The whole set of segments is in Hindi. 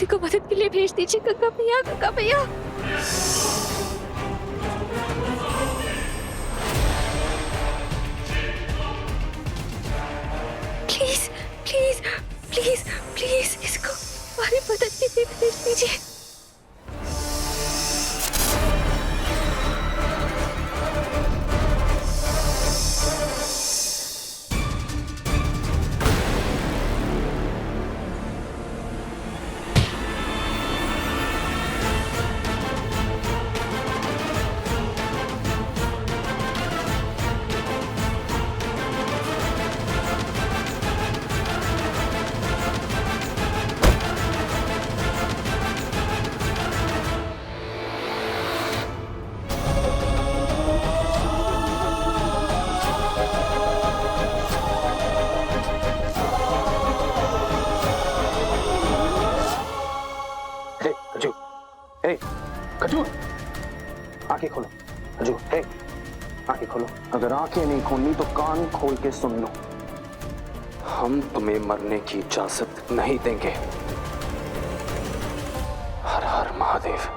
को मदद के लिए भेज दीजिए गंगा भैया, गंगा भैया। प्लीज प्लीज प्लीज प्लीज इसको हमारी मदद के लिए भेज दीजिए। खजूर, आंखें खोलो। खजूर, हे, आंखें खोलो। अगर आंखें नहीं खोलनी तो कान खोल के सुन लो। हम तुम्हें मरने की इजाजत नहीं देंगे। हर हर महादेव।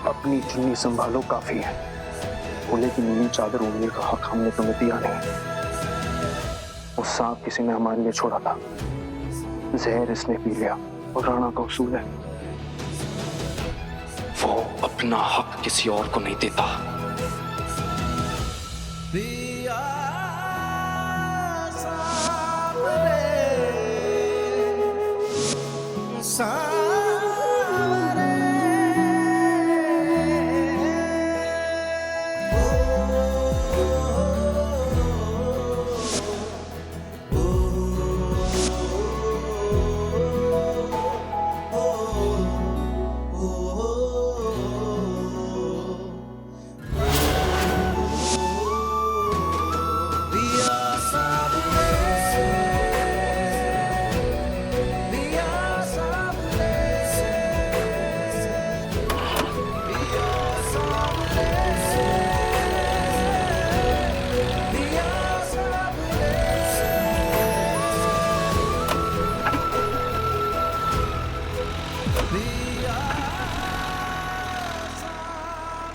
अपनी चुन्नी संभालो, काफी है। भोले की नीली चादर ओढ़ने का हक हमने तुम्हें दिया नहीं। वो सांप किसी ने हमारे लिए छोड़ा था, जहर इसने पी लिया और राणा का उसूल है वो अपना हक किसी और को नहीं देता।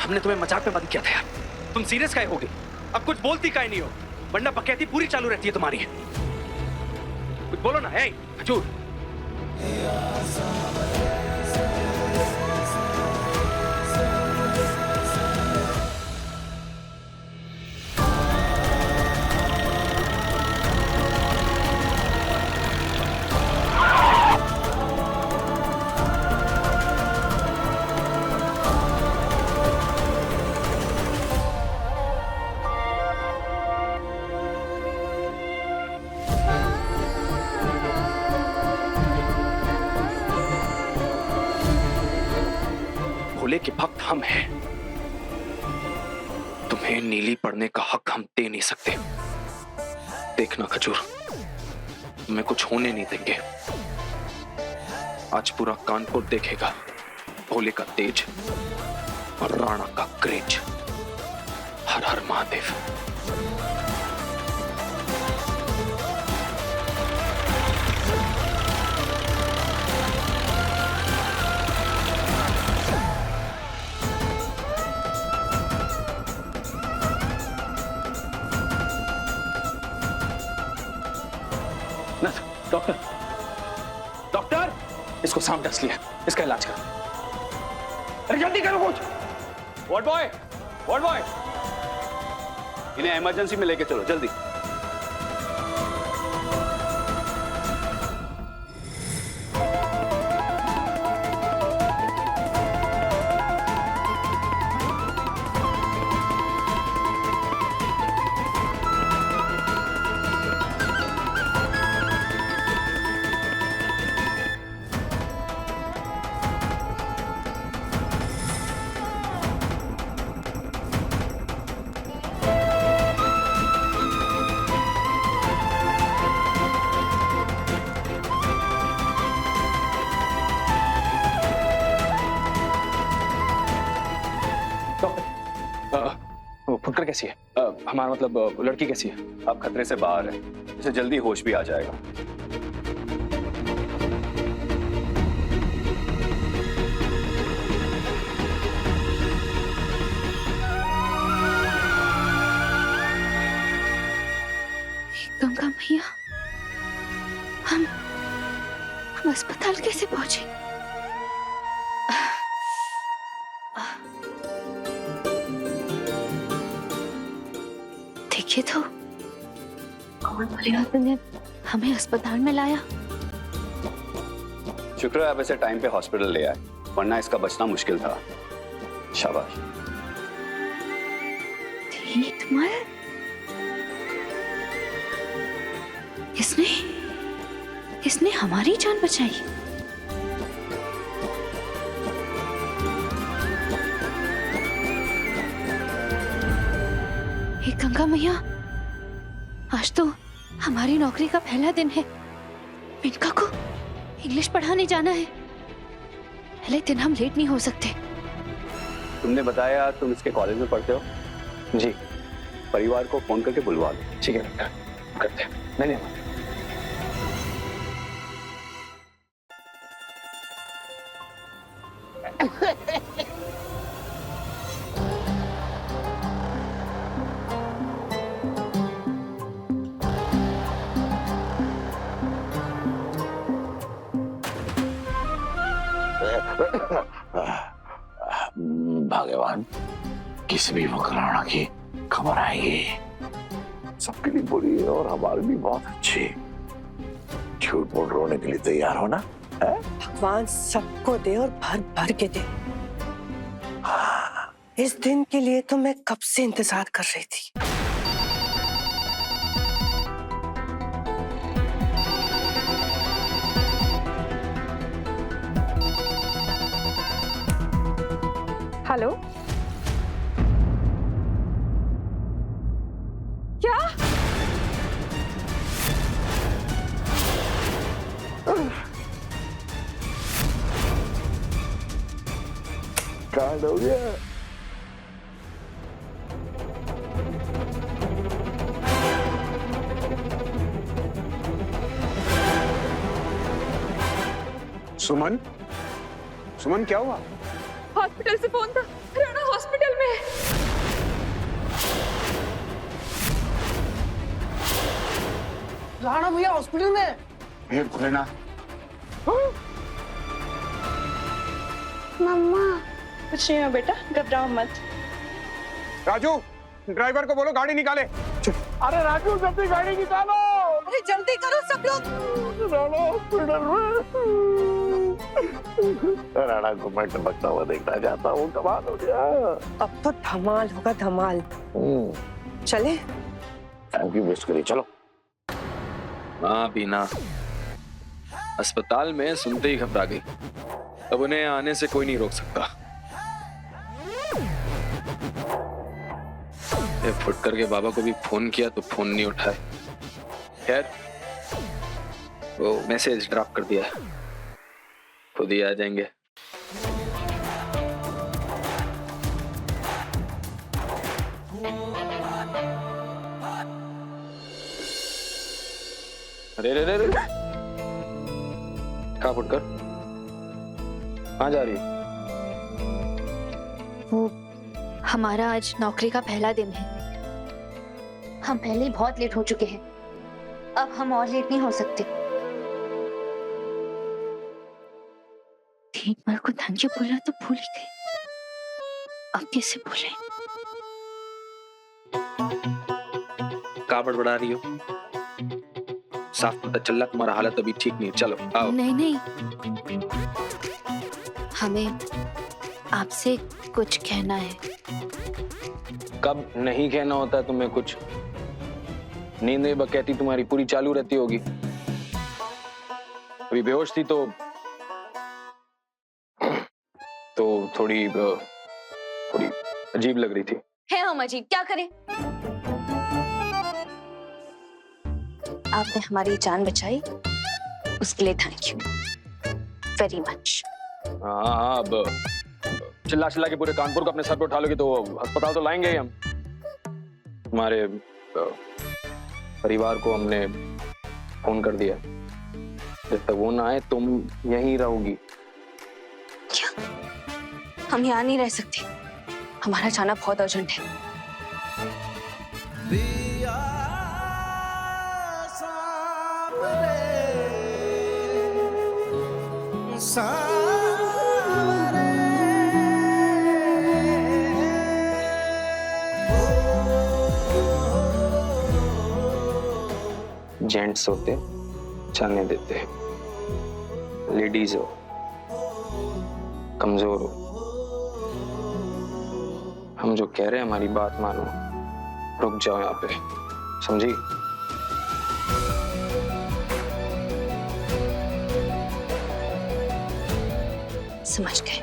हमने तुम्हें मजाक में बंद किया था यार। तुम सीरियस काहे हो गई? अब कुछ बोलती काहे नहीं हो? वरना बकैती पूरी चालू रहती है तुम्हारी। कुछ बोलो ना। हे खजूर, भोले के भक्त हम हैं। तुम्हें नीली पड़ने का हक हम दे नहीं सकते। देखना खजूर, तुम्हें कुछ होने नहीं देंगे। आज पूरा कानपुर देखेगा भोले का तेज और राणा का क्रेज। हर हर महादेव। डॉक्टर, डॉक्टर, इसको सांप डस लिया, इसका इलाज करो। अरे जल्दी करो कुछ। वार्ड बॉय, वार्ड बॉय, इन्हें इमरजेंसी में लेके चलो जल्दी। फुटकर कैसी है? हमारा मतलब लड़की कैसी है? अब खतरे से बाहर है, इसे जल्दी होश भी आ जाएगा। गंगा मैया, हम अस्पताल कैसे पहुंचे? देखिए तो कौन भले आदमी ने हमें अस्पताल में लाया। शुक्र है आप इसे टाइम पे हॉस्पिटल ले आए, वरना इसका बचना मुश्किल था। शाबाश। दीपमल, इसने हमारी जान बचाई। हे गंगा मैया, आज तो हमारी नौकरी का पहला दिन है। मिनका को इंग्लिश पढ़ाने जाना है। पहले दिन हम लेट नहीं हो सकते। तुमने बताया तुम इसके कॉलेज में पढ़ते हो? जी। परिवार को फोन करके बुलवा लो। ठीक है डॉक्टर, करते हैं। नहीं भगवान, किसी भी वक्त राणा की खबर आएगी। सबके लिए बुरी और हमारे भी बहुत अच्छी। झूठ मूठ रोने के लिए तैयार हो ना? भगवान सबको दे और भर भर के दे। इस दिन के लिए तो मैं कब से इंतजार कर रही थी। हेलो, क्या? कांड हो गया। सुमन, सुमन क्या हुआ? हॉस्पिटल से फोन था, राणा हॉस्पिटल में है। राणा भैया हॉस्पिटल में? ये भोलेनाथ। मम्मा, कुछ नहीं है बेटा, घबराओ मत। राजू, ड्राइवर को बोलो गाड़ी निकाले। अरे राजू, जल्दी गाड़ी निकालो। अरे जल्दी करो सब लोग। राणा हॉस्पिटल में। राणा को मैं टपकता हुआ देखना चाहता हूँ। कमाल हो गया। अब तो धमाल होगा, धमाल। चले? थैंक यू मिस करी, चलो। हाँ बीना, अस्पताल में सुनते ही घबरा गई। अब उन्हें आने से कोई नहीं रोक सकता। फुटकर के बाबा को भी फोन किया तो फोन नहीं उठाए। खैर, वो मैसेज ड्रॉप कर दिया, खुद ही आ जाएंगे। अरे रे रे रे, कहाँ फुटकर? कहाँ जा रही? वो हमारा आज नौकरी का पहला दिन है। हम पहले ही बहुत लेट हो चुके हैं। अब हम और लेट नहीं हो सकते। दीपमल को थैंक यू बोलना तो भूल ही गई। अब कैसे बोले? कहाँ बड़बड़ा रही हो? साफ पता चल रहा तुम्हारा हालत अभी ठीक नहीं है। चलो आओ। नहीं नहीं, हमें आपसे कुछ कहना है। कब नहीं कहना होता तुम्हें कुछ? नींद बकैती तुम्हारी पूरी चालू रहती होगी। अभी बेहोश थी तो थोड़ी अजीब लग रही थी। है हम अजीब? क्या करें? आपने हमारी जान बचाई, उसके लिए थैंक यू वेरी मच। हाँ, अब चिल्ला चिल्ला के पूरे कानपुर को अपने सर पे उठा लोगे तो अस्पताल तो लाएंगे ही हम। तुम्हारे परिवार को हमने फोन कर दिया। जब तक वो ना आए तुम यहीं रहोगी। क्या हम यहाँ नहीं रह सकते? हमारा जाना बहुत अर्जेंट है। जेंट्स होते चलने देते, लेडीज हो, कमजोर हो। हम जो कह रहे हैं हमारी बात मानो, रुक जाओ यहाँ पे, समझी? समझ गए।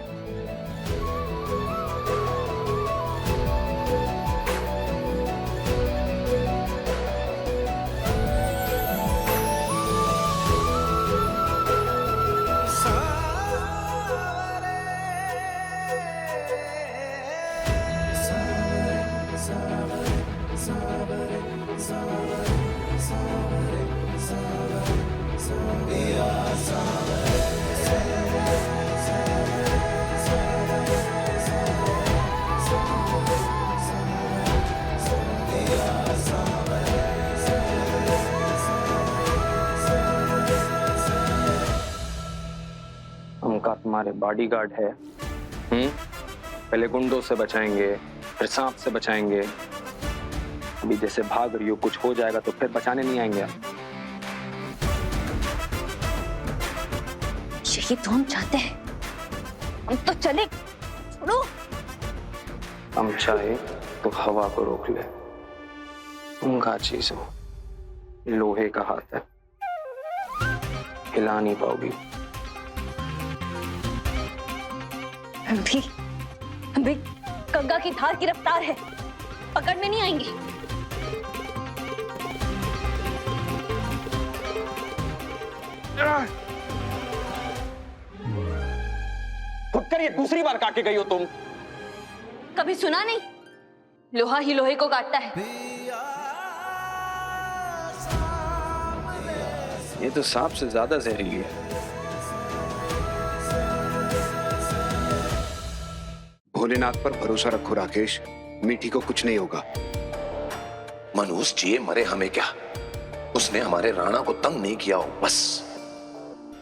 हमका तुम्हारे बॉडीगार्ड है। पहले गुंडों से बचाएंगे, फिर सांप से बचाएंगे। अभी जैसे भाग रही हो, कुछ हो जाएगा तो फिर बचाने नहीं आएंगे। यही तो हम चाहते हैं। हम तो चले। छोड़ो। हम चाहे तो हवा को रोक ले। उनका चीज हो, लोहे का हाथ है, हिला नहीं पाओगी। हम भी गंगा की धार की रफ्तार है, पकड़ने नहीं आएंगे। फुटकर ये दूसरी बार काट के गई हो तुम। कभी सुना नहीं, लोहा ही लोहे को काटता है। ये तो सांप से ज्यादा जहरीली है। भोलेनाथ पर भरोसा रखो राकेश, मीठी को कुछ नहीं होगा। मनुष्य जिए मरे हमें क्या, उसने हमारे राणा को तंग नहीं किया हो बस।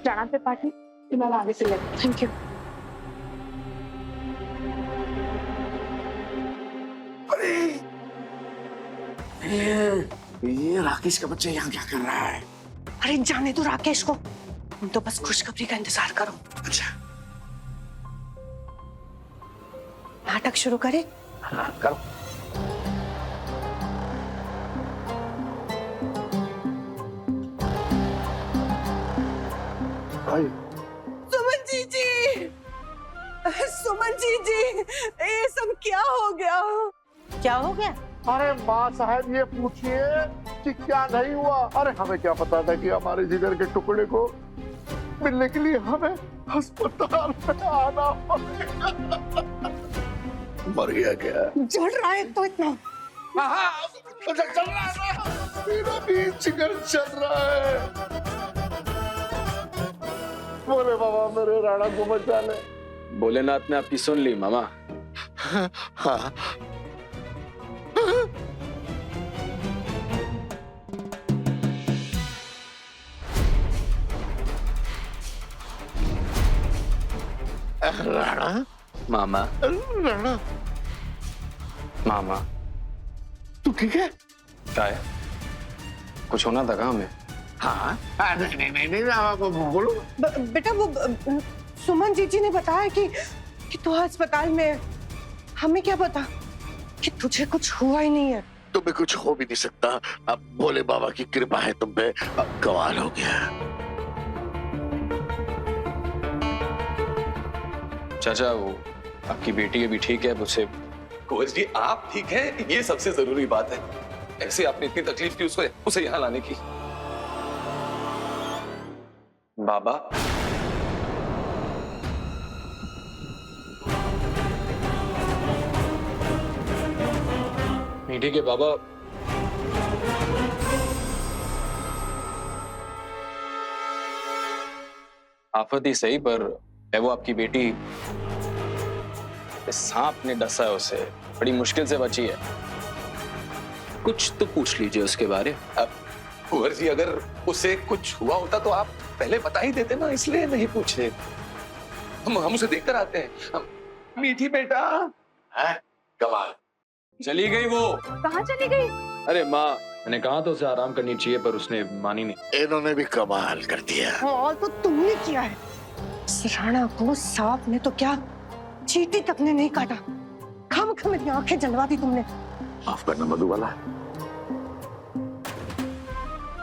राणा से पार्टी मैं आगे से ले। Thank you. ये राकेश का बच्चा यहाँ क्या कर रहा है? अरे जाने दो राकेश को, तुम तो बस खुशखबरी का इंतजार करो। अच्छा नाटक शुरू करें? हाँ करो। सुमन जी, सुमन जी, ये सब क्या हो गया? क्या हो गया? अरे माँ साहब ये पूछिए कि क्या नहीं हुआ। अरे हमें क्या पता था कि हमारे जिगर के टुकड़े को मिलने के लिए हमें अस्पताल में आना पड़ेगा। मर गया क्या? जल रहा है तो इतना। चल रहा है ना, मेरा भी जिगर चल रहा है। बोले बाबा मेरे राणा को बचा ले। भोलेनाथ ने आपकी सुन ली मामा। हाँ राणा, मामा राणा मामा तू ठीक है? क्या है? कुछ होना था क्या हमें? हाँ नहीं बोलो। बेटा वो सुमन जी ने बताया कि तू अस्पताल में है। हमें क्या पता कि तुझे कुछ हुआ ही नहीं है। तुम्हें कुछ हो भी नहीं सकता, अब भोले बाबा की कृपा है तुम पे। अब कमाल हो गया। चाचा वो आपकी बेटी अभी ठीक है? मुझसे कोच जी आप ठीक है, ये सबसे जरूरी बात है। ऐसे आपने इतनी तकलीफ की उसे यहाँ लाने की। बाबा मीठी के बाबा आफत ही सही, पर है वो आपकी बेटी। इस सांप ने डसा है उसे, बड़ी मुश्किल से बची है। कुछ तो पूछ लीजिए उसके बारे। अब कुंवर जी, अगर उसे कुछ हुआ होता तो आप पहले बता ही देते ना, इसलिए नहीं पूछे। हम उसे देखकर आते हैं। मीठी बेटा है, कमाल। चली गई वो। कहाँ चली गई? अरे माँ, मैंने कहा तो उसे आराम करनी चाहिए, पर उसने मानी नहीं। इन्होंने भी कमाल कर दिया। और तो तुमने किया है। इस राणा को सांप ने तो क्या, चींटी तक ने नहीं काटा। खामखा मेरी आंखें जलवा दी तुमने। माफ करना मधुबाला,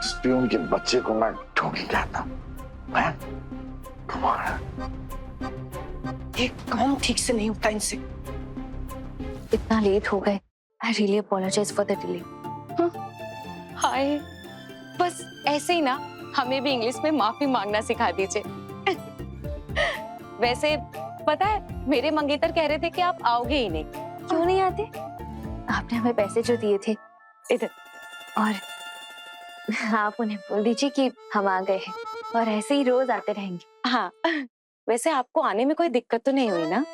स्पियोन के बच्चे को मैं ढूंढ ही रहा था। मैं कमाल। एक काम ठीक से नहीं होता इनसे। इतना लेट हो गए। I really apologise for the delay. Hi, बस ऐसे ही ना हमें भी इंग्लिश में माफी मांगना सिखा दीजिए। वैसे पता है, मेरे मंगेतर कह रहे थे कि आप आओगे ही नहीं। क्यों नहीं आते? आपने हमें पैसे जो दिए थे इधर, और आप उन्हें बोल दीजिए कि हम आ गए हैं, और ऐसे ही रोज आते रहेंगे। हाँ। वैसे आपको आने में कोई दिक्कत तो नहीं हुई ना?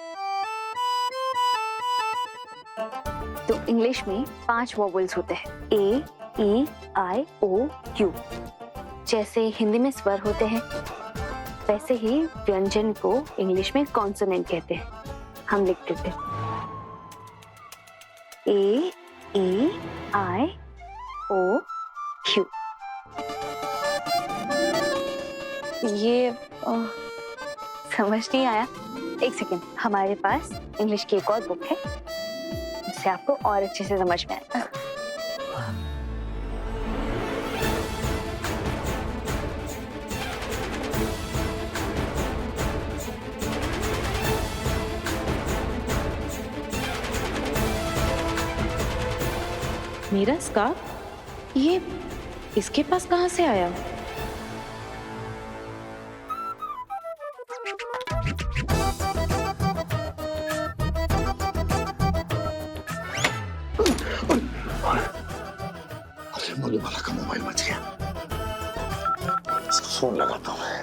तो इंग्लिश में 5 वोवेल्स होते हैं, ए, ई, आई, ओ, यू। जैसे हिंदी में स्वर होते हैं, वैसे ही व्यंजन को इंग्लिश में कॉन्सोनेंट कहते हैं। हम लिखते थे ए, ई, आई, ओ, यू। ये समझ नहीं आया? एक सेकेंड, हमारे पास इंग्लिश की एक और बुक है, जिससे आपको और अच्छे से समझ में आएगा। मेरा स्कार्फ, ये इसके पास कहाँ से आया? अरे मधुबाला का मोबाइल बच गया। इसको फोन लगाता हूँ मैं।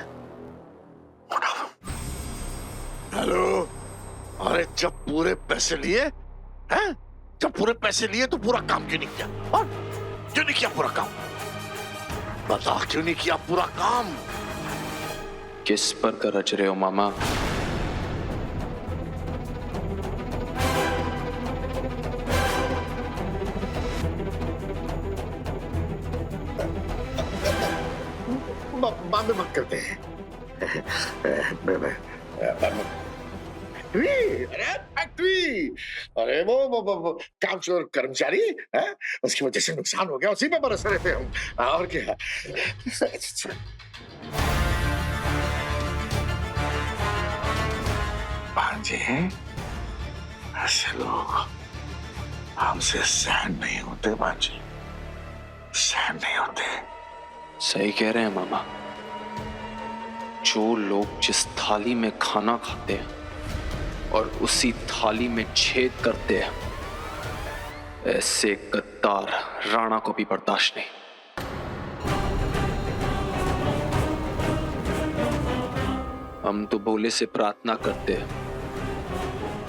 हेलो। अरे जब पूरे पैसे लिए हैं, जब पूरे पैसे लिए तो पूरा काम क्यों नहीं किया? और क्यों नहीं किया पूरा काम? बता, क्यों नहीं किया पूरा काम? किस पर कर रच रहे हो मामा? बाद में बात करते हैं। फैक्ट्री, अरे वो कामचोर कर्मचारी है, उसकी वजह से नुकसान हो गया, उसी पे बरस रहे थे हम। और क्या? भांजे, ऐसे लोग हमसे सहन नहीं होते भांजे, सहन नहीं होते। सही कह रहे हैं मामा। जो लोग जिस थाली में खाना खाते हैं और उसी थाली में छेद करते हैं, ऐसे गद्दार राणा को भी बर्दाश्त नहीं। हम तो भोले से प्रार्थना करते हैं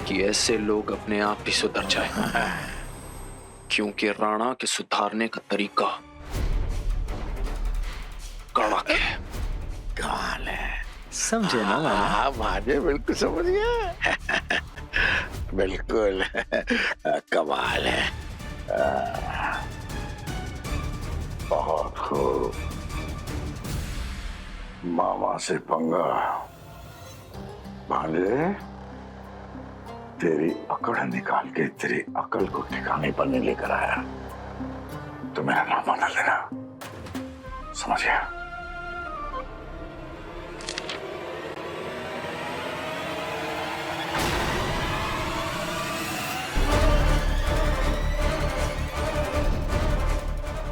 कि ऐसे लोग अपने आप ही सुधर जाए, क्योंकि राणा के सुधारने का तरीका कड़क है। कमाल है। समझे ना मामा? हाँ भांजे, बिल्कुल समझ गया। बिल्कुल कमाल है। बहुत खूब। मामा से पंगा। भांजे, तेरी अकड़ निकाल के तेरी अकल को ठिकाने पर नहीं लेकर आया तो मेरा नाम बना लेना, समझ गया?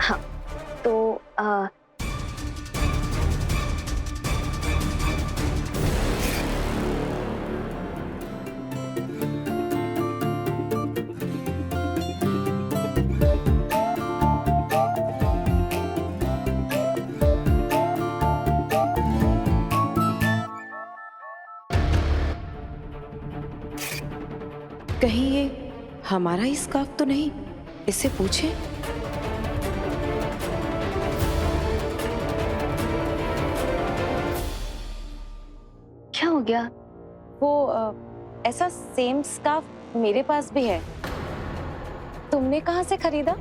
हाँ, तो कहीं ये हमारा ही स्कार्फ तो नहीं? इससे पूछे। क्या हो गया? वो ऐसा सेम स्कार्फ मेरे पास भी है। तुमने कहाँ से खरीदा?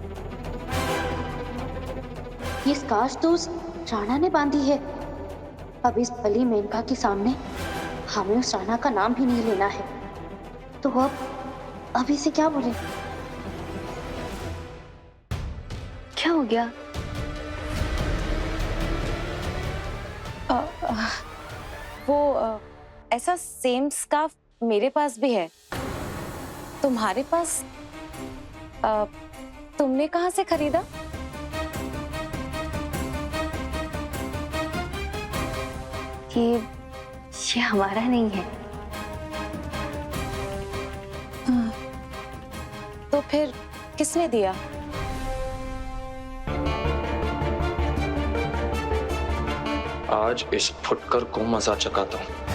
ये स्कार्फ तो उस राणा ने बांधी है। अब इस बली मेनका के सामने हमें उस राणा का नाम भी नहीं लेना है। तो अब अभी से क्या बोले? क्या हो गया? वो ऐसा सेम स्कार्फ मेरे पास भी है। तुम्हारे पास तुमने कहाँ से खरीदा? ये हमारा नहीं है। तो फिर किसने दिया? आज इस फुटकर को मजा चखाता हूं।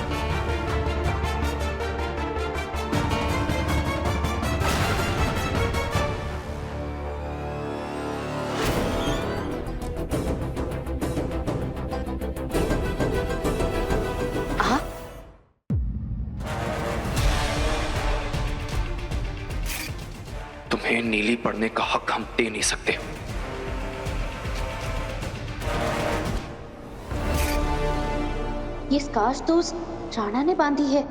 तुम्हें नीली पढ़ने का हक हम दे नहीं सकते। ये स्कार्फ तो उस राणा ने बांधी है।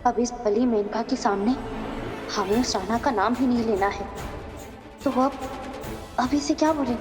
अब इस बली मेनका के सामने हमें उस राणा का नाम भी नहीं लेना है। तो अब अभी से क्या बोले?